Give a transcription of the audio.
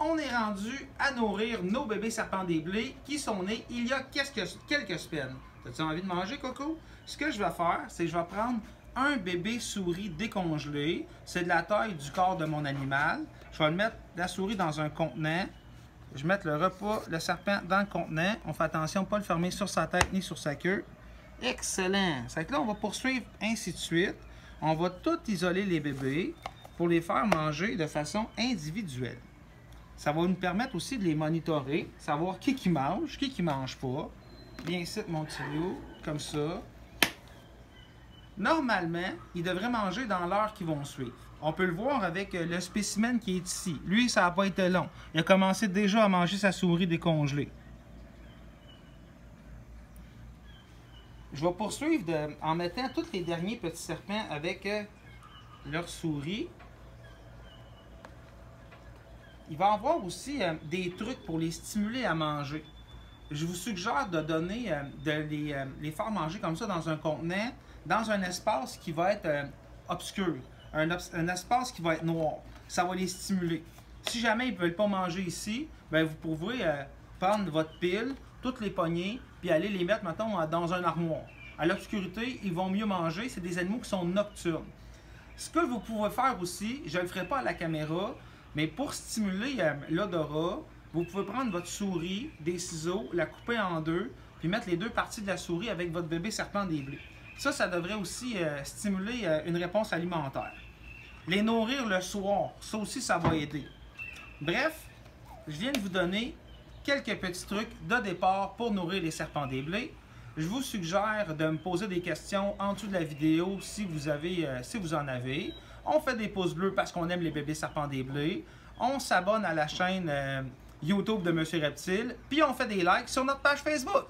on est rendu à nourrir nos bébés serpents des blés qui sont nés il y a quelques semaines. As-tu envie de manger, Coco? Ce que je vais faire, c'est que je vais prendre un bébé souris décongelé. C'est de la taille du corps de mon animal. Je vais mettre la souris dans un contenant. Je vais mettre le repas, le serpent dans le contenant. On fait attention, pas le fermer sur sa tête ni sur sa queue. Excellent! C'est que là, on va poursuivre ainsi de suite. On va tout isoler les bébés pour les faire manger de façon individuelle. Ça va nous permettre aussi de les monitorer, savoir qui mange pas. Bien ici, mon petit loup, comme ça. Normalement, ils devraient manger dans l'heure qui vont suivre. On peut le voir avec le spécimen qui est ici. Lui, ça n'a pas été long. Il a commencé déjà à manger sa souris décongelée. Je vais poursuivre en mettant tous les derniers petits serpents avec leur souris. Il va y avoir aussi des trucs pour les stimuler à manger. Je vous suggère de donner, les faire manger comme ça dans un contenant, dans un espace qui va être obscur, un espace qui va être noir. Ça va les stimuler. Si jamais ils ne veulent pas manger ici, bien, vous pouvez prendre votre pile, toutes les poignées, puis aller les mettre, mettons, dans un armoire. À l'obscurité, ils vont mieux manger. C'est des animaux qui sont nocturnes. Ce que vous pouvez faire aussi, je ne le ferai pas à la caméra, mais pour stimuler l'odorat, vous pouvez prendre votre souris, des ciseaux, la couper en deux, puis mettre les deux parties de la souris avec votre bébé serpent des blés. Ça devrait aussi stimuler une réponse alimentaire. Les nourrir le soir, ça aussi, ça va aider. Bref, je viens de vous donner quelques petits trucs de départ pour nourrir les serpents des blés. Je vous suggère de me poser des questions en dessous de la vidéo si vous en avez. On fait des pouces bleus parce qu'on aime les bébés serpents des blés. On s'abonne à la chaîne YouTube de Monsieur Reptile. Puis on fait des likes sur notre page Facebook.